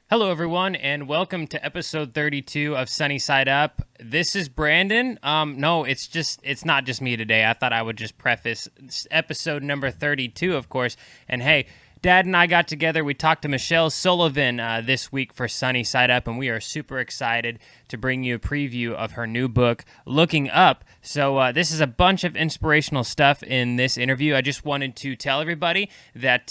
Hello, everyone, and welcome to episode 32 of Sunny Side Up. This is Brandon. No, it's not just me today. I thought I would just preface episode number 32, of course. And hey, Dad and I got together. We talked to Michele Sullivan this week for Sunny Side Up, and we are super excited to bring you a preview of her new book, Looking Up. So this is a bunch of inspirational stuff in this interview. I just wanted to tell everybody that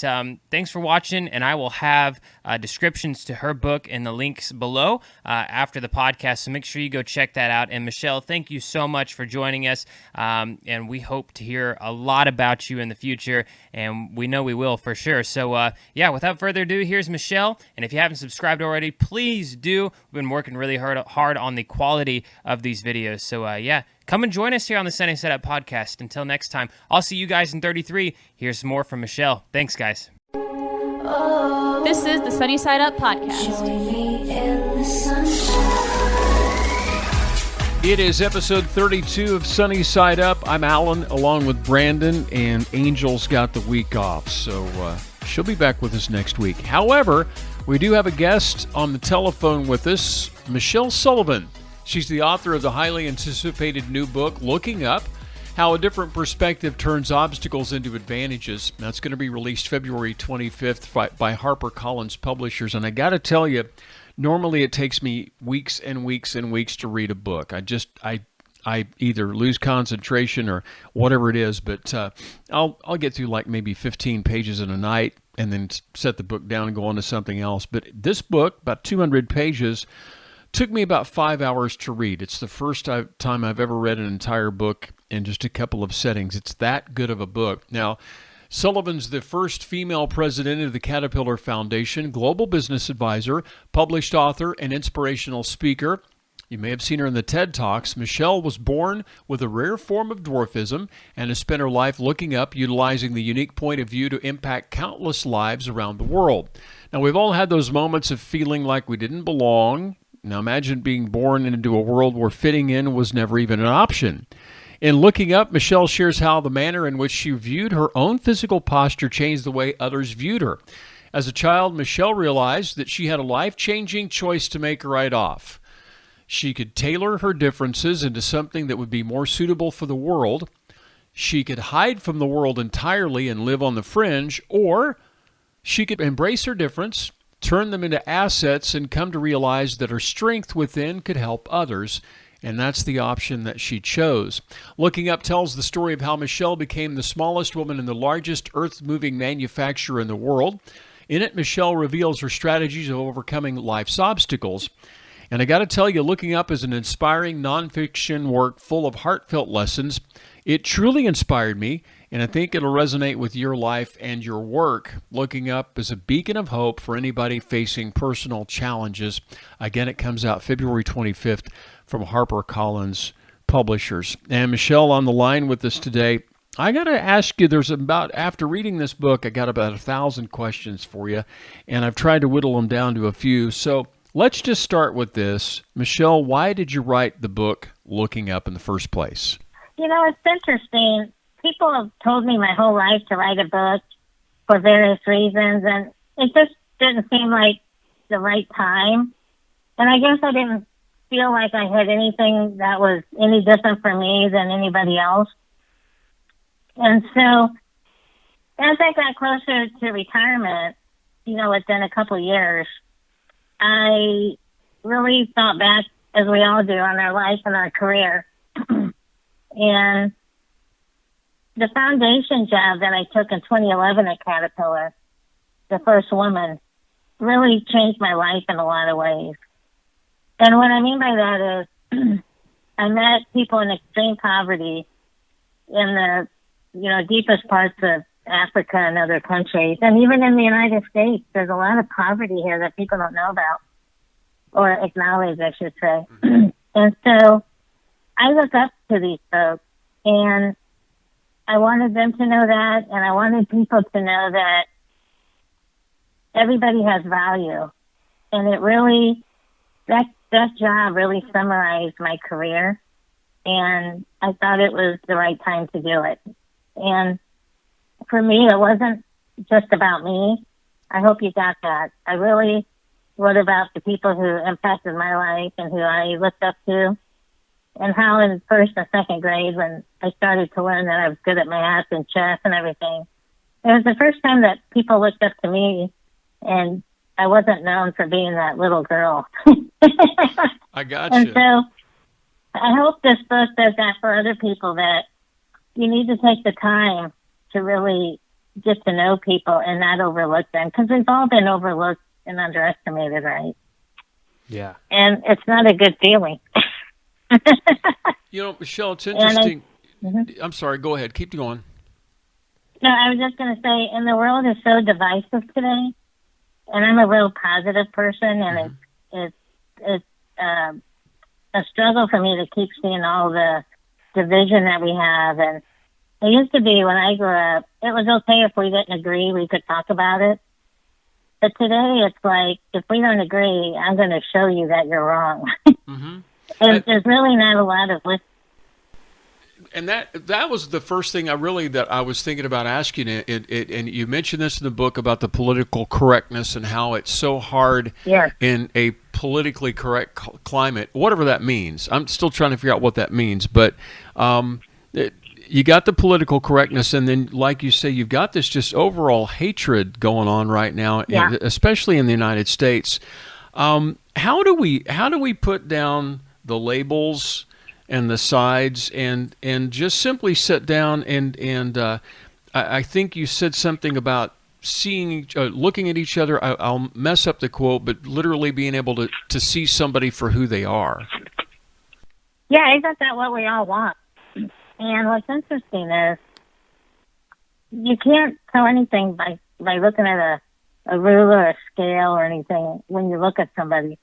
thanks for watching, and I will have descriptions to her book in the links below after the podcast, so make sure you go check that out. And Michele, thank you so much for joining us, and we hope to hear a lot about you in the future, and we know we will for sure. So without further ado, here's Michele, and if you haven't subscribed already, please do. We've been working really hard on the quality of these videos, so come and join us here on the Sunny Side Up podcast. Until next time, I'll see you guys in 33. Here's more from Michele. Thanks, guys. This is the Sunny Side Up podcast. It is episode 32 of Sunny Side Up. I'm Alan, along with Brandon, and Angel's got the week off, so she'll be back with us next week. However, we do have a guest on the telephone with us, Michele Sullivan. She's the author of the highly anticipated new book, Looking Up, How a Different Perspective Turns Obstacles into Advantages. That's going to be released February 25th by HarperCollins Publishers. And I got to tell you, normally it takes me weeks and weeks and weeks to read a book. I either lose concentration or whatever it is, but I'll get through like maybe 15 pages in a night and then set the book down and go on to something else. But this book, about 200 pages, took me about 5 hours to read. It's the first time I've ever read an entire book in just a couple of settings. It's that good of a book. Now, Sullivan's the first female president of the Caterpillar Foundation, global business advisor, published author, and inspirational speaker. You may have seen her in the TED Talks. Michele was born with a rare form of dwarfism and has spent her life looking up, utilizing the unique point of view to impact countless lives around the world. Now, we've all had those moments of feeling like we didn't belong. Now, imagine being born into a world where fitting in was never even an option. In Looking Up, Michele shares how the manner in which she viewed her own physical posture changed the way others viewed her. As a child, Michele realized that she had a life-changing choice to make right off. She could tailor her differences into something that would be more suitable for the world. She could hide from the world entirely and live on the fringe, or she could embrace her difference, turn them into assets, and come to realize that her strength within could help others. And that's the option that she chose. Looking Up tells the story of how Michele became the smallest woman in the largest earth-moving manufacturer in the world. In it, Michele reveals her strategies of overcoming life's obstacles. And I got to tell you, Looking Up is an inspiring nonfiction work full of heartfelt lessons. It truly inspired me, and I think it'll resonate with your life and your work. Looking Up is a beacon of hope for anybody facing personal challenges. Again, it comes out February 25th from HarperCollins Publishers. And Michele on the line with us today. I got to ask you, after reading this book, I got about 1,000 questions for you, and I've tried to whittle them down to a few. So let's just start with this. Michele, why did you write the book Looking Up in the first place? You know, it's interesting. People have told me my whole life to write a book for various reasons, and it just didn't seem like the right time. And I guess I didn't feel like I had anything that was any different for me than anybody else. And so as I got closer to retirement, you know, within a couple of years, I really thought back, as we all do, on our life and our career. And the foundation job that I took in 2011 at Caterpillar, the first woman, really changed my life in a lot of ways. And what I mean by that is I met people in extreme poverty in the, deepest parts of Africa and other countries. And even in the United States, there's a lot of poverty here that people don't know about, or acknowledge, I should say. And so I look up to these folks, and I wanted them to know that, and I wanted people to know that everybody has value. And it really, that job really summarized my career, and I thought it was the right time to do it. And for me, it wasn't just about me. I hope you got that. I really wrote about the people who impacted my life and who I looked up to, and how in first and second grade, when I started to learn that I was good at math and chess and everything, it was the first time that people looked up to me, and I wasn't known for being that little girl. I got And you. so I hope this book does that for other people, that you need to take the time to really get to know people and not overlook them, because we've all been overlooked and underestimated, right? Yeah. And it's not a good feeling. You know, Michele, it's interesting. Mhm. I'm sorry. Go ahead. Keep going. No, I was just going to say, and the world is so divisive today, and I'm a real positive person, and it's a struggle for me to keep seeing all the division that we have. And it used to be, when I grew up, it was okay if we didn't agree, we could talk about it. But today it's like, if we don't agree, I'm going to show you that you're wrong. Mm-hmm. There's really not a lot of listening. And that was the first thing that I was thinking about asking it, and you mentioned this in the book about the political correctness and how it's so hard in a politically correct climate, whatever that means. I'm still trying to figure out what that means, but you got the political correctness, and then, like you say, you've got this just overall hatred going on right now, especially in the United States. How do we put down the labels and the sides and just simply sit down and I think you said something about looking at each other. I'll mess up the quote, but literally being able to see somebody for who they are. Yeah, isn't that what we all want? And what's interesting is you can't tell anything by looking at a ruler or a scale or anything when you look at somebody.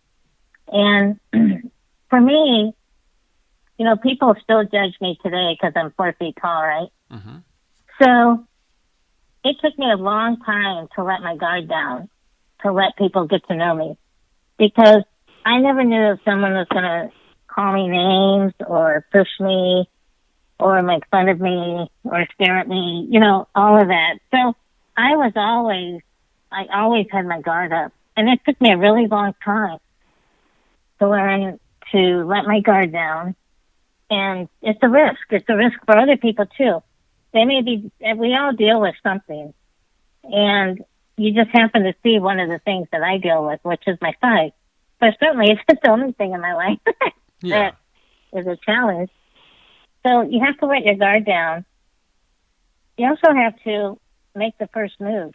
And for me, you know, people still judge me today because I'm 4 feet tall, right? Mm-hmm. So it took me a long time to let my guard down, to let people get to know me, because I never knew if someone was going to call me names or push me or make fun of me or stare at me, you know, all of that. So I always had my guard up. And it took me a really long time to learn to let my guard down. And it's a risk. It's a risk for other people too. We all deal with something. And you just happen to see one of the things that I deal with, which is my size. But certainly it's the only thing in my life that is a challenge. So you have to let your guard down. You also have to make the first move.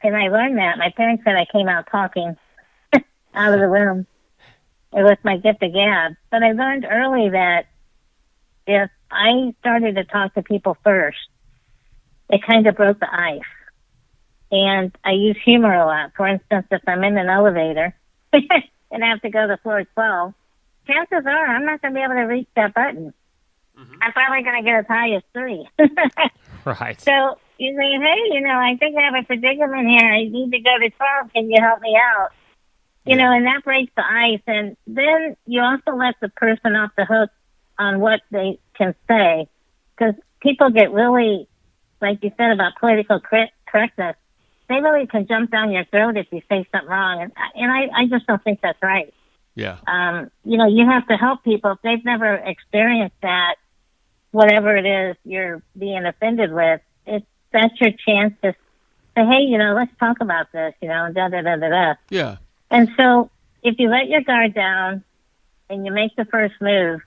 And I learned that. My parents said I came out talking out of the room. It was my gift of gab. But I learned early that if I started to talk to people first, it kind of broke the ice. And I use humor a lot. For instance, if I'm in an elevator and I have to go to floor 12, chances are I'm not going to be able to reach that button. Mm-hmm. I'm probably going to get as high as 3. Right. So you say, hey, you know, I think I have a predicament here. I need to go to 12. Can you help me out? You know, and that breaks the ice. And then you also let the person off the hook on what they can say. Because people get really, like you said about political correctness, they really can jump down your throat if you say something wrong. And I just don't think that's right. Yeah. You know, you have to help people. If they've never experienced that, whatever it is you're being offended with, that's your chance to say, hey, you know, let's talk about this, you know, da-da-da-da-da. Yeah. And so if you let your guard down and you make the first move,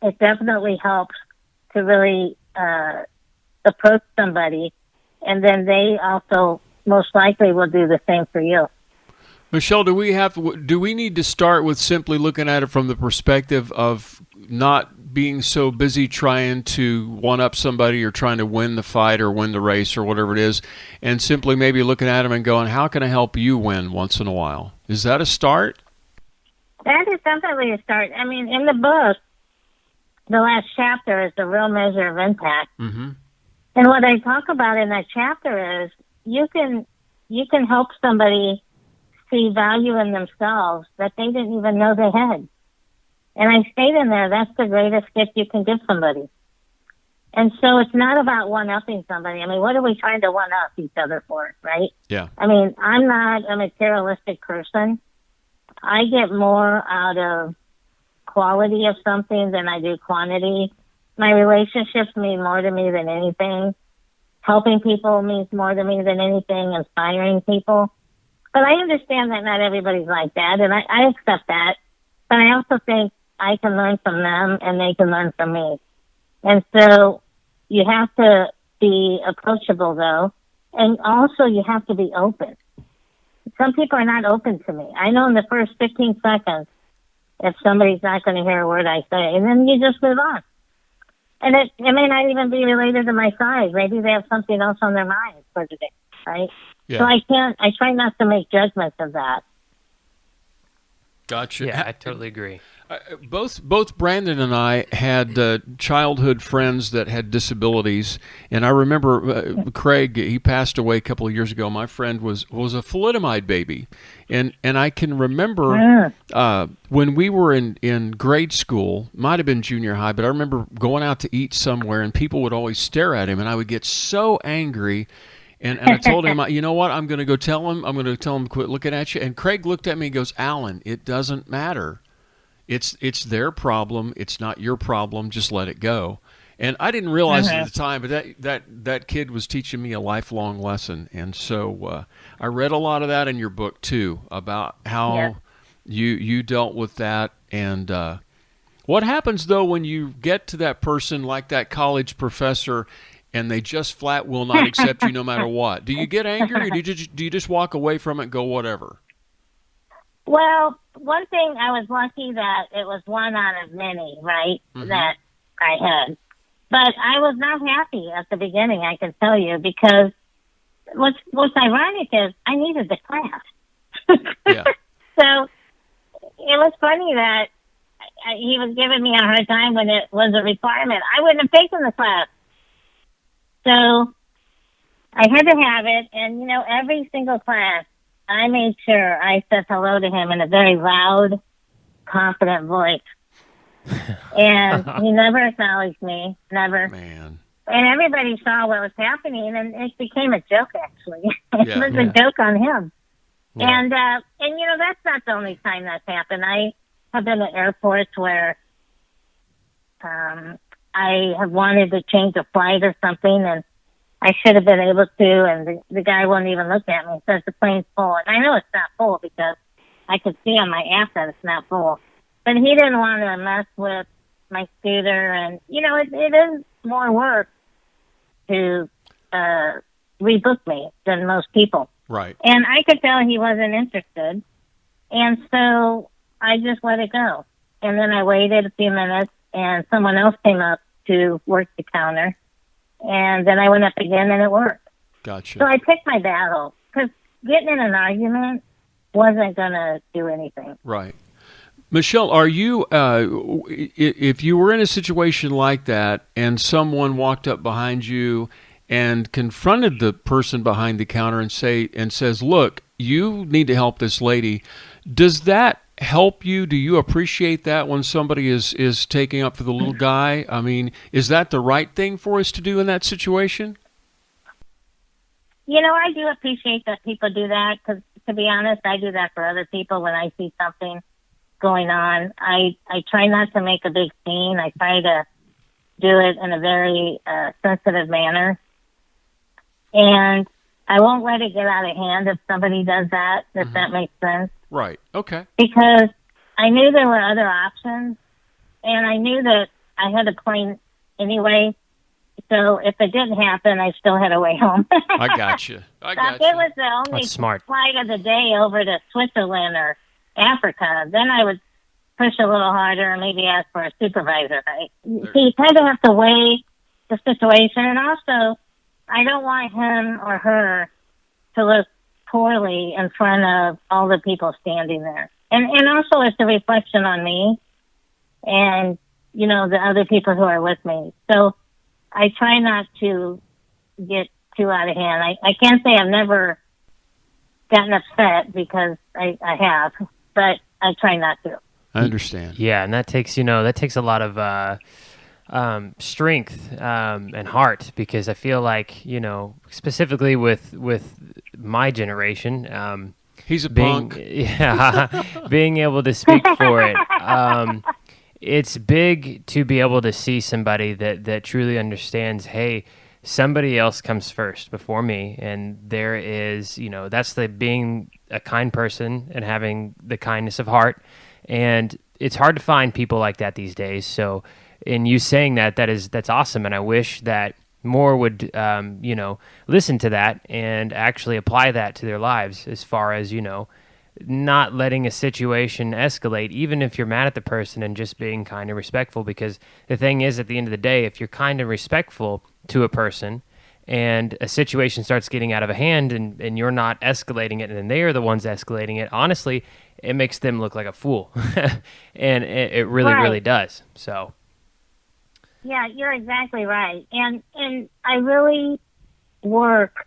it definitely helps to really approach somebody, and then they also most likely will do the same for you. Michele, do we need to start with simply looking at it from the perspective of not being so busy trying to one-up somebody or trying to win the fight or win the race or whatever it is, and simply maybe looking at them and going, how can I help you win once in a while? Is that a start? That is definitely a start. I mean, in the book, the last chapter is the real measure of impact. Mm-hmm. And what I talk about in that chapter is you can help somebody see value in themselves that they didn't even know they had. And I state in there, that's the greatest gift you can give somebody. And so it's not about one-upping somebody. I mean, what are we trying to one-up each other for, right? Yeah. I mean, I'm not a materialistic person. I get more out of quality of something than I do quantity. My relationships mean more to me than anything. Helping people means more to me than anything. Inspiring people. But I understand that not everybody's like that, and I accept that. But I also think I can learn from them, and they can learn from me. And so you have to be approachable, though, and also you have to be open. Some people are not open to me. I know in the first 15 seconds if somebody's not going to hear a word I say, and then you just move on. And it may not even be related to my size. Maybe they have something else on their mind for today, right? Yeah. So I try not to make judgments of that. Gotcha. Yeah, I totally agree. Both Brandon and I had childhood friends that had disabilities, and I remember Craig. He passed away a couple of years ago. My friend was a thalidomide baby, and I can remember when we were in grade school, might have been junior high, but I remember going out to eat somewhere, and people would always stare at him, and I would get so angry. And I told him, you know what, I'm going to go tell him. I'm going to tell him to quit looking at you. And Craig looked at me and goes, Alan, it doesn't matter. It's their problem. It's not your problem. Just let it go. And I didn't realize it at the time, but that kid was teaching me a lifelong lesson. And so I read a lot of that in your book, too, about how you dealt with that. And what happens, though, when you get to that person like that college professor and they just flat will not accept you no matter what? Do you get angry, or do you just walk away from it and go whatever? Well, one thing, I was lucky that it was one out of many, right, that I had. But I was not happy at the beginning, I can tell you, because what's ironic is I needed the class. Yeah. So it was funny that he was giving me a hard time when it was a requirement. I wouldn't have taken the class. So I had to have it, and, every single class, I made sure I said hello to him in a very loud, confident voice. And he never acknowledged me, never. Man. And everybody saw what was happening, and it became a joke, actually. It was a joke on him. Yeah. And that's not the only time that's happened. I have been at airports where I have wanted to change a flight or something, and I should have been able to, and the guy won't even look at me. He says the plane's full. And I know it's not full because I could see on my app that it's not full. But he didn't want to mess with my scooter, and, it is more work to rebook me than most people. Right. And I could tell he wasn't interested, and so I just let it go. And then I waited a few minutes, and someone else came up to work the counter. And then I went up again, and it worked. Gotcha. So I picked my battle, because getting in an argument wasn't going to do anything. Right. Michele, are you, if you were in a situation like that and someone walked up behind you and confronted the person behind the counter and says, look, you need to help this lady, does that help you? Do you appreciate that when somebody is taking up for the little guy? I mean, is that the right thing for us to do in that situation? I do appreciate that people do that, because, to be honest, I do that for other people when I see something going on. I try not to make a big scene. I try to do it in a very sensitive manner. And I won't let it get out of hand if somebody does that, if that makes sense. Right. Okay. Because I knew there were other options, and I knew that I had a plane anyway. So if it didn't happen, I still had a way home. I got you. If it was the only flight of the day over to Switzerland or Africa, then I would push a little harder and maybe ask for a supervisor. Right? So you kind of have to weigh the situation, and also I don't want him or her to look poorly in front of all the people standing there. And also it's a reflection on me and, the other people who are with me. So I try not to get too out of hand. I can't say I've never gotten upset, because I have, but I try not to. I understand. Yeah, and that takes a lot of strength and heart, because I feel like, specifically with my generation, He's a being punk. being able to speak for it. It's big to be able to see somebody that truly understands, hey, somebody else comes first before me, and there is, that's the being a kind person and having the kindness of heart. And it's hard to find people like that these days. So in you saying that's awesome, and I wish that more would listen to that and actually apply that to their lives, as far as not letting a situation escalate, even if you're mad at the person, and just being kind and respectful. Because the thing is, at the end of the day, if you're kind and respectful to a person and a situation starts getting out of hand, and you're not escalating it, and they are the ones escalating it, honestly, it makes them look like a fool. And it really, Right. really does. So Yeah, you're exactly right. And I really work,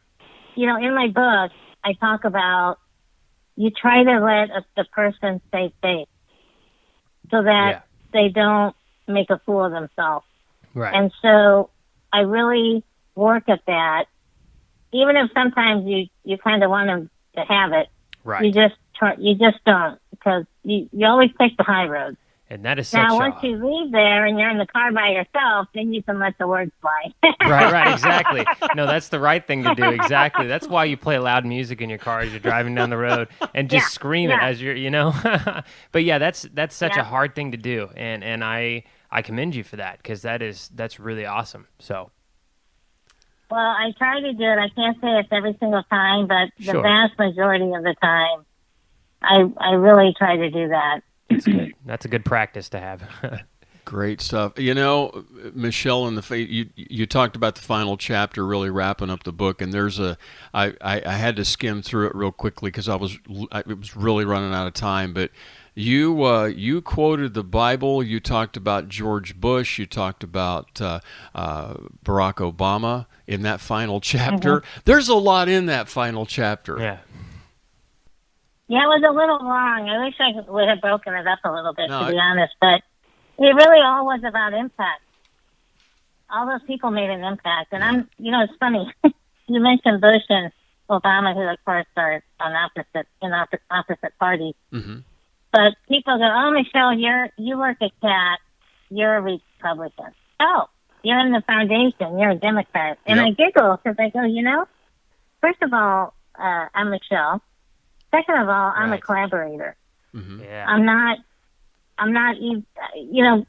in my book, I talk about you try to let the person stay safe so that they don't make a fool of themselves. right. And so I really work at that. Even if sometimes you kind of want them to have it, Right. you just don't, because you always take the high road. And that is such Now, a... once you leave there and you're in the car by yourself, then you can let the words fly. Right, exactly. No, that's the right thing to do. Exactly. That's why you play loud music in your car as you're driving down the road, and just scream it as you're, But yeah, that's such a hard thing to do, and I commend you for that, because that's really awesome. So. Well, I try to do it. I can't say it's every single time, but the Sure. vast majority of the time, I really try to do that. That's good. That's a good practice to have. Great stuff. Michelle, you talked about the final chapter, really wrapping up the book, and I had to skim through it real quickly because I was really running out of time. But you quoted the Bible. You talked about George Bush. You talked about Barack Obama in that final chapter. Mm-hmm. There's a lot in that final chapter. Yeah. Yeah, it was a little long. I wish I would have broken it up a little bit, No, to be honest. But it really all was about impact. All those people made an impact. And it's funny. You mentioned Bush and Obama, who, of course, are on opposite parties. Mm-hmm. But people go, oh, Michelle, you work at CAT. You're a Republican. Oh, you're in the foundation. You're a Democrat. And I giggle because I go, first of all, I'm Michelle. Second of all, I'm a collaborator. Mm-hmm. Yeah. I'm not even,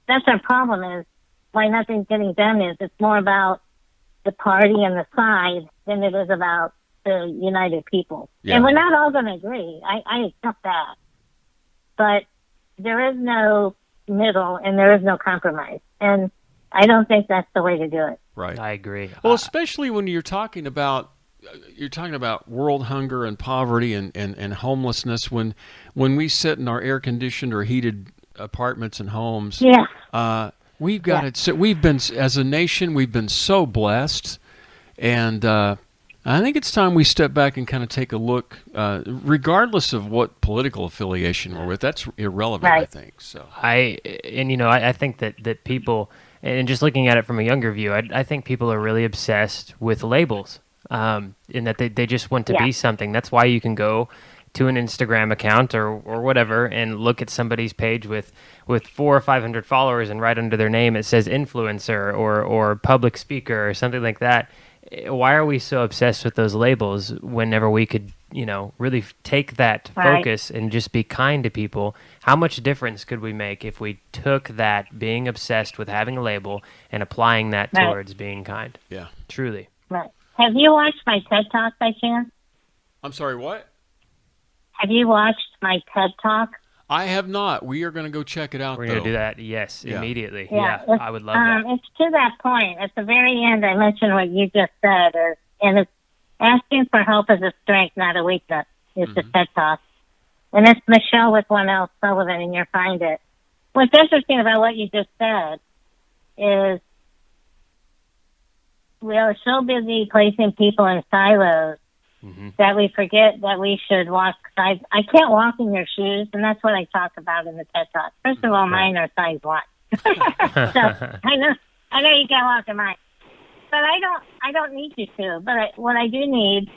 that's our problem, is why nothing's getting done is it's more about the party and the side than it is about the united people. Yeah. And we're not all going to agree. I accept that. But there is no middle and there is no compromise. And I don't think that's the way to do it. Right. I agree. Well, especially when you're talking about world hunger and poverty and homelessness, when we sit in our air-conditioned or heated apartments and homes. We've got it. So we've been, as a nation, we've been so blessed, and I think it's time we step back and kind of take a look, regardless of what political affiliation we're with. That's irrelevant, I think. So I think that people, and just looking at it from a younger view, I think people are really obsessed with labels, in that they just want to be something. That's why you can go to an Instagram account or whatever and look at somebody's page with 400 or 500 followers, and right under their name it says influencer or public speaker or something like that. Why are we so obsessed with those labels whenever we could, really take that focus and just be kind to people? How much difference could we make if we took that being obsessed with having a label and applying that towards being kind? Yeah. Truly. Right. Have you watched my TED Talk by chance? I'm sorry, what? Have you watched my TED Talk? I have not. We are going to go check it out. We're going to do that, immediately. Yeah, I would love that. It's to that point. At the very end, I mentioned what you just said, and it's asking for help as a strength, not a weakness, is the TED Talk. And it's Michele with one L Sullivan, and you'll find it. What's interesting about what you just said is we are so busy placing people in silos that we forget that we should walk I can't walk in your shoes, and that's what I talk about in the TED Talk. First of all, mine are size 1. So I know you can't walk in mine, but I don't need you to. But what I do need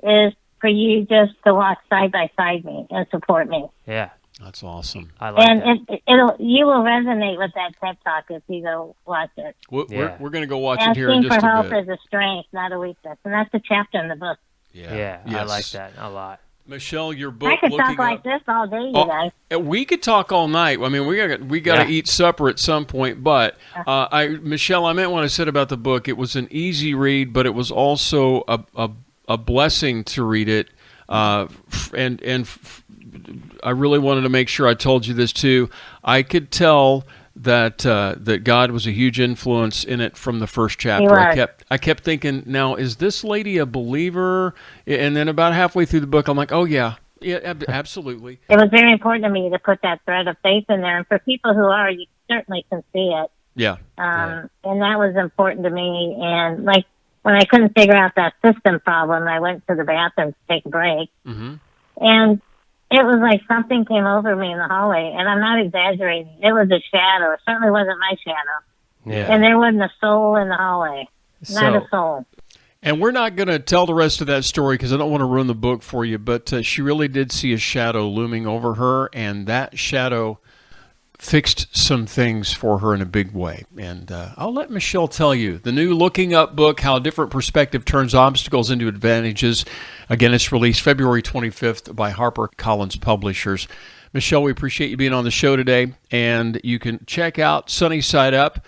is for you just to walk side by side me and support me. Yeah. That's awesome. I like And that. you will resonate with that TED Talk if you go watch it. We're going to go watch it here Asking in just for a help bit. is a strength, not a weakness, and that's a chapter in the book. Yeah, Yes. I like that a lot. Michelle, your book. I could Looking talk like Up- this all day, you guys. We could talk all night. I mean, we got to eat supper at some point. But Michelle, I meant what I said about the book. It was an easy read, but it was also a blessing to read it. And I really wanted to make sure I told you this too. I could tell that that God was a huge influence in it from the first chapter. I kept thinking, now is this lady a believer? And then about halfway through the book, I'm like, oh yeah, absolutely. It was very important to me to put that thread of faith in there, and for people who are, you certainly can see it. Yeah. And that was important to me. And like when I couldn't figure out that system problem, I went to the bathroom to take a break, and it was like something came over me in the hallway, and I'm not exaggerating. It was a shadow. It certainly wasn't my shadow. Yeah. And there wasn't a soul in the hallway. Not a soul. And we're not going to tell the rest of that story because I don't want to ruin the book for you, but she really did see a shadow looming over her, and that shadow fixed some things for her in a big way. And I'll let Michelle tell you. The new Looking Up book, How a Different Perspective Turns Obstacles into Advantages. Again, it's released February 25th by HarperCollins Publishers. Michelle, we appreciate you being on the show today. And you can check out Sunny Side Up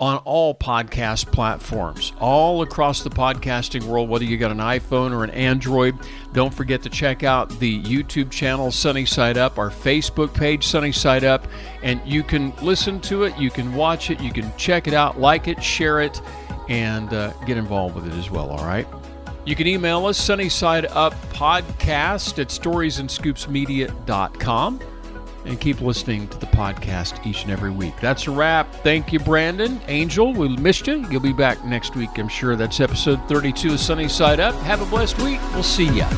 on all podcast platforms, all across the podcasting world, whether you got an iPhone or an Android. Don't forget to check out the YouTube channel, Sunny Side Up, our Facebook page, Sunny Side Up, and you can listen to it, you can watch it, you can check it out, like it, share it, and get involved with it as well, all right? You can email us, sunnysideuppodcast at storiesandscoopsmedia.com. And keep listening to the podcast each and every week. That's a wrap. Thank you, Brandon. Angel, we missed you. You'll be back next week, I'm sure. That's episode 32 of Sunny Side Up. Have a blessed week. We'll see ya.